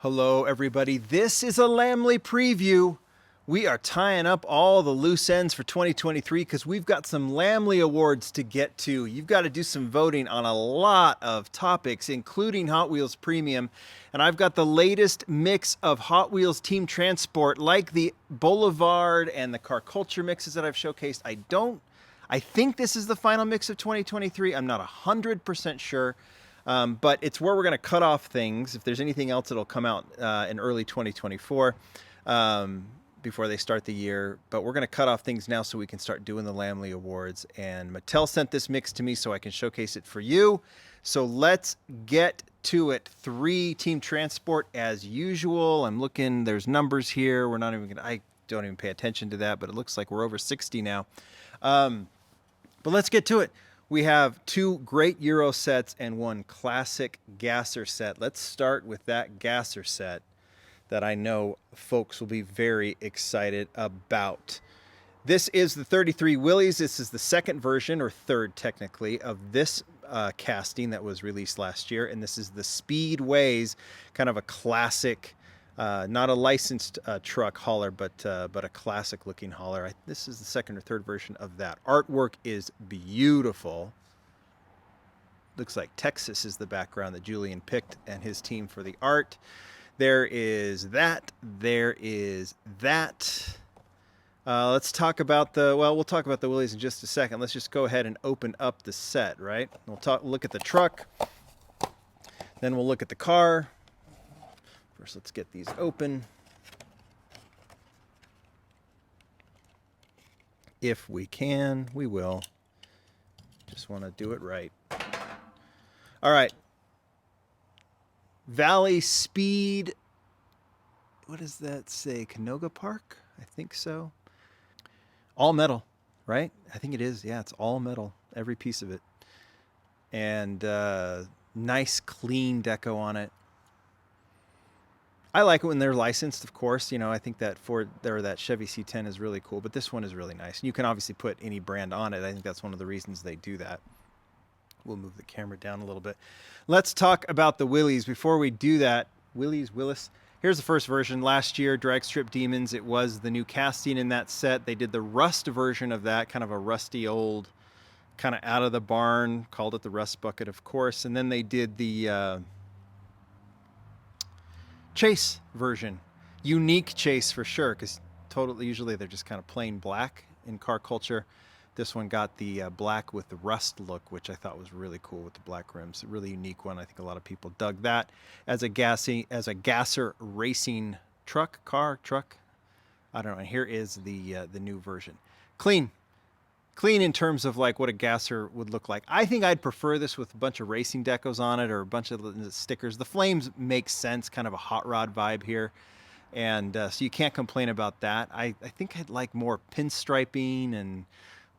Hello, everybody. This is a Lamley preview. We are tying up all the loose ends for 2023 because we've got some Lamley awards to get to. You've got to do some voting on a lot of topics, including Hot Wheels Premium. And I've got the latest mix of Hot Wheels Team Transport, like the Boulevard and the Car Culture mixes that I've showcased. I think this is the final mix of 2023. I'm not 100% sure. But it's where we're going to cut off things. If there's anything else, it'll come out in early 2024 before they start the year. But we're going to cut off things now so we can start doing the Lamley Awards. And Mattel sent this mix to me so I can showcase it for you. So let's get to it. 3 Team Transport as usual. I'm looking, there's numbers here. We're not even going to, I don't even pay attention to that, but it looks like we're over 60 now. But let's get to it. We have 2 great Euro sets and 1 classic Gasser set. Let's start with that Gasser set that I know folks will be very excited about. This is the 33 Willys. This is the second version, or third technically, of this casting that was released last year. And this is the Speedways, kind of a classic, not a licensed truck hauler, but a classic looking hauler. This is the second or third version of that. Artwork is beautiful. Looks like Texas is the background that Julian picked and his team for the art. There is that. There is that. Let's talk about we'll talk about the Willys in just a second. Let's just go ahead and open up the set, right? We'll look at the truck. Then we'll look at the car. First, let's get these open. If we can, we will. Just want to do it right. All right. Valley Speed. What does that say? Canoga Park? I think so. All metal, right? I think it is. Yeah, it's all metal. Every piece of it. And nice, clean deco on it. I like it when they're licensed, of course. You know, I think that Ford or that Chevy C10 is really cool, but this one is really nice. And you can obviously put any brand on it. I think that's one of the reasons they do that. We'll move the camera down a little bit. Let's talk about the Willys. Before we do that, Willis. Here's the first version. Last year, Drag Strip Demons. It was the new casting in that set. They did the Rust version of that, kind of a rusty old, kind of out of the barn. Called it the Rust Bucket, of course. And then they did the Chase version. Unique Chase for sure, because usually they're just kind of plain black in Car Culture. This one got the black with the rust look, which I thought was really cool with the black rims. A really unique one. I think a lot of people dug that as a Gasser racing truck. I don't know. And here is the new version. Clean in terms of like what a Gasser would look like. I think I'd prefer this with a bunch of racing decos on it or a bunch of stickers. The flames make sense, kind of a hot rod vibe here. And so you can't complain about that. I think I'd like more pinstriping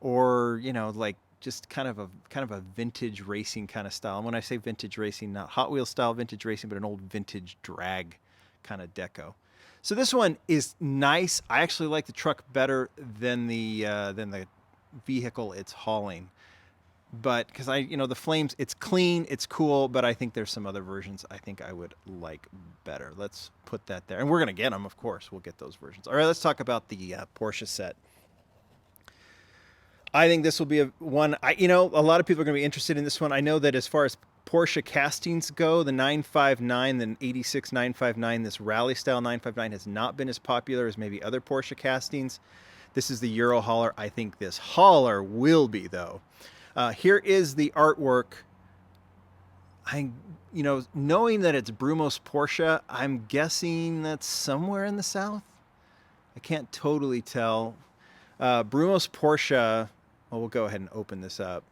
or, you know, like just kind of a vintage racing kind of style. And when I say vintage racing, not Hot Wheels style vintage racing, but an old vintage drag kind of deco. So this one is nice. I actually like the truck better than the vehicle it's hauling. But because the flames, it's clean, it's cool, but I think there's some other versions I think I would like better. Let's put that there. And we're going to get them, of course. We'll get those versions. All right, let's talk about the Porsche set. I think this will be one, a lot of people are going to be interested in this one. I know that as far as Porsche castings go, the 959, the 86 959, this rally style 959 has not been as popular as maybe other Porsche castings. This is the Euro hauler. I think this hauler will be, though. Here is the artwork. Knowing that it's Brumos Porsche, I'm guessing that's somewhere in the south. I can't totally tell. Brumos Porsche. Well, we'll go ahead and open this up.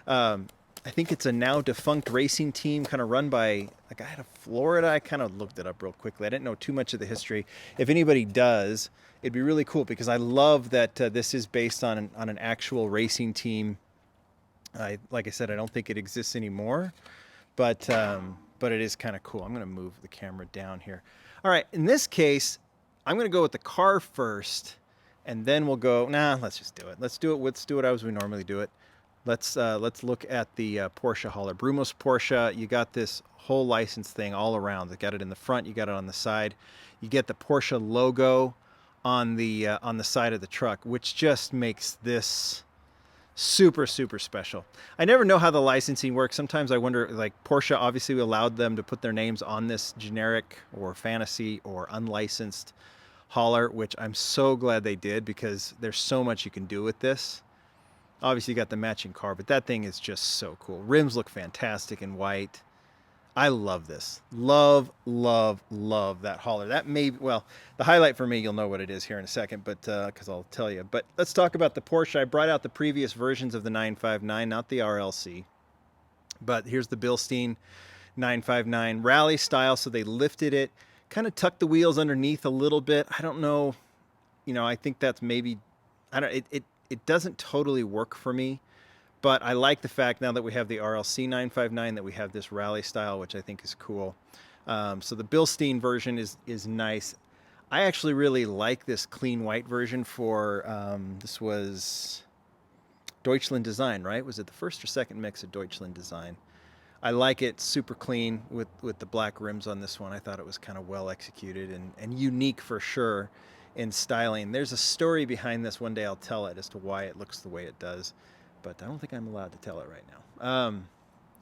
I think it's a now defunct racing team kind of run by a guy out of Florida. I kind of looked it up real quickly. I didn't know too much of the history. If anybody does, it'd be really cool because I love that this is based on an actual racing team. Like I said, I don't think it exists anymore, but it is kind of cool. I'm going to move the camera down here. All right, in this case, I'm going to go with the car first. And then we'll go, let's just do it. Let's do it as we normally do it. Let's look at the Porsche hauler. Brumos Porsche, you got this whole license thing all around. You got it in the front, you got it on the side. You get the Porsche logo on the side of the truck, which just makes this super, super special. I never know how the licensing works. Sometimes I wonder, like Porsche obviously allowed them to put their names on this generic or fantasy or unlicensed hauler, which I'm so glad they did, because there's so much you can do with this. Obviously you got the matching car, but that thing is just so cool. Rims look fantastic in white. I love this. Love, love, love that hauler. That may, well, the highlight for me, you'll know what it is here in a second, but because I'll tell you. But let's talk about the Porsche. I brought out the previous versions of the 959, not the RLC. But here's the Bilstein 959 rally style. So they lifted it, kind of tucked the wheels underneath a little bit. I don't know, I think that's maybe, it doesn't totally work for me. But I like the fact now that we have the RLC 959 that we have this rally style, which I think is cool. So the Bilstein version is nice. I actually really like this clean white version for, this was Deutschland Design, right? Was it the first or second mix of Deutschland Design? I like it super clean with the black rims on this one. I thought it was kind of well executed and unique for sure in styling. There's a story behind this. One day I'll tell it as to why it looks the way it does. But I don't think I'm allowed to tell it right now.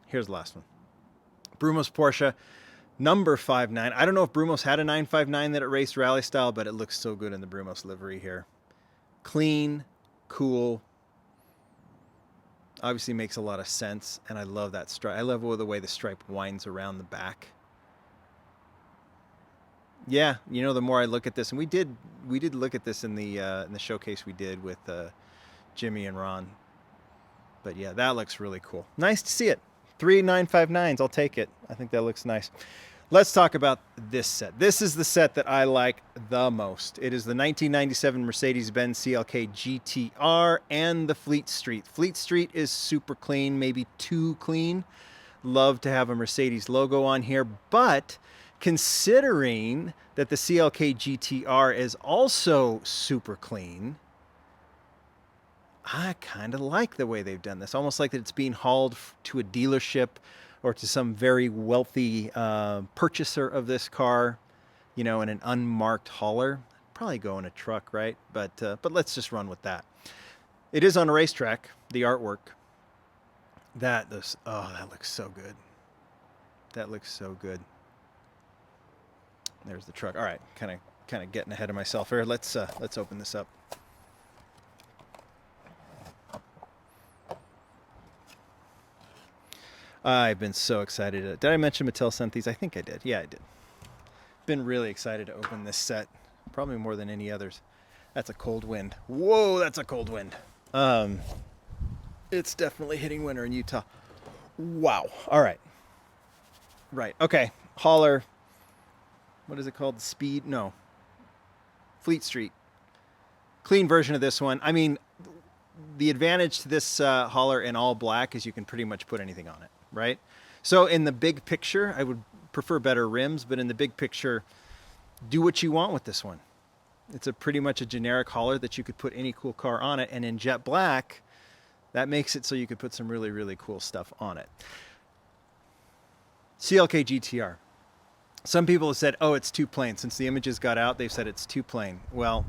Here's the last one. Brumos Porsche, number 59. I don't know if Brumos had a 959 that it raced rally style, but it looks so good in the Brumos livery here. Clean, cool. Obviously makes a lot of sense, and I love that stripe. I love the way the stripe winds around the back. Yeah, the more I look at this, and we did look at this in the showcase we did with Jimmy and Ron. But yeah, that looks really cool. Nice to see it. 3 959s, I'll take it. I think that looks nice. Let's talk about this set. This is the set that I like the most. It is the 1997 Mercedes-Benz CLK GTR and the Fleet Street. Fleet Street is super clean, maybe too clean. Love to have a Mercedes logo on here, but considering that the CLK GTR is also super clean, I kind of like the way they've done this. Almost like that it's being hauled to a dealership or to some very wealthy purchaser of this car, in an unmarked hauler. Probably go in a truck, right? But let's just run with that. It is on a racetrack, the artwork. That looks so good. That looks so good. There's the truck. All right, kind of getting ahead of myself here. Let's open this up. I've been so excited. Did I mention Mattel sent these? I think I did. Yeah, I did. Been really excited to open this set. Probably more than any others. That's a cold wind. Whoa, that's a cold wind. It's definitely hitting winter in Utah. Wow. All right. Right. Okay. Hauler. What is it called? Speed? No. Fleet Street. Clean version of this one. I mean, the advantage to this hauler in all black is you can pretty much put anything on it, right? So in the big picture, I would prefer better rims, but in the big picture, do what you want with this one. It's pretty much a generic hauler that you could put any cool car on it, and in jet black, that makes it so you could put some really, really cool stuff on it. CLK GTR. Some people have said, oh, it's too plain. Since the images got out, they've said it's too plain. Well,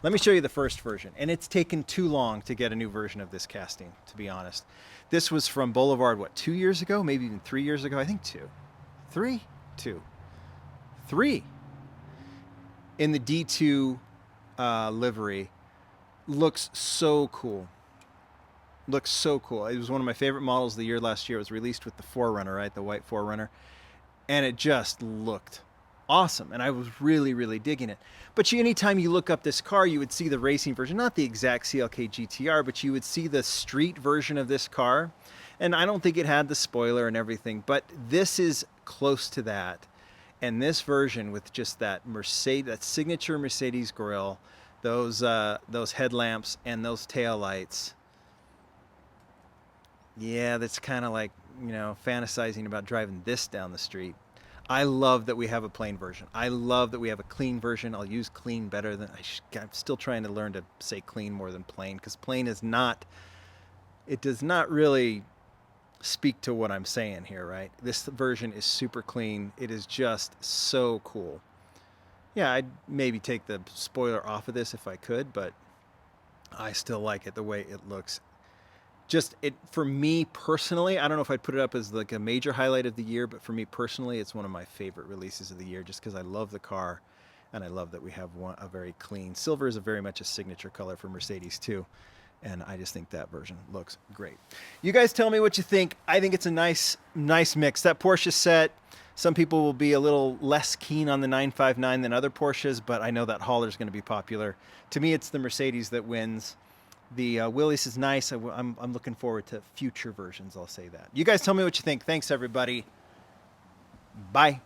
let me show you the first version. And it's taken too long to get a new version of this casting, to be honest. This was from Boulevard, 2 years ago? Maybe even 3 years ago? I think 2. 3? 2. 3. In the D2 livery. Looks so cool. Looks so cool. It was one of my favorite models of the year last year. It was released with the 4Runner, right? The white 4Runner. And it just looked awesome. And I was really, really digging it. But anytime you look up this car, you would see the racing version, not the exact CLK GTR, but you would see the street version of this car. And I don't think it had the spoiler and everything, but this is close to that. And this version with just that that signature Mercedes grille, those headlamps and those taillights. Yeah, that's kind of like, fantasizing about driving this down the street. I love that we have a plain version. I love that we have a clean version. I'll use clean better than, I'm still trying to learn to say clean more than plain, because plain is not it does not really speak to what I'm saying here, right? This version is super clean. It is just so cool. Yeah, I'd maybe take the spoiler off of this if I could, but I still like it the way it looks. Just it for me personally, I don't know if I'd put it up as like a major highlight of the year, but for me personally, it's one of my favorite releases of the year just because I love the car and I love that we have a very clean. Silver is very much a signature color for Mercedes too. And I just think that version looks great. You guys tell me what you think. I think it's a nice mix. That Porsche set, some people will be a little less keen on the 959 than other Porsches, but I know that hauler is going to be popular. To me, it's the Mercedes that wins. The Willys is nice. I'm looking forward to future versions, I'll say that. You guys tell me what you think. Thanks, everybody. Bye.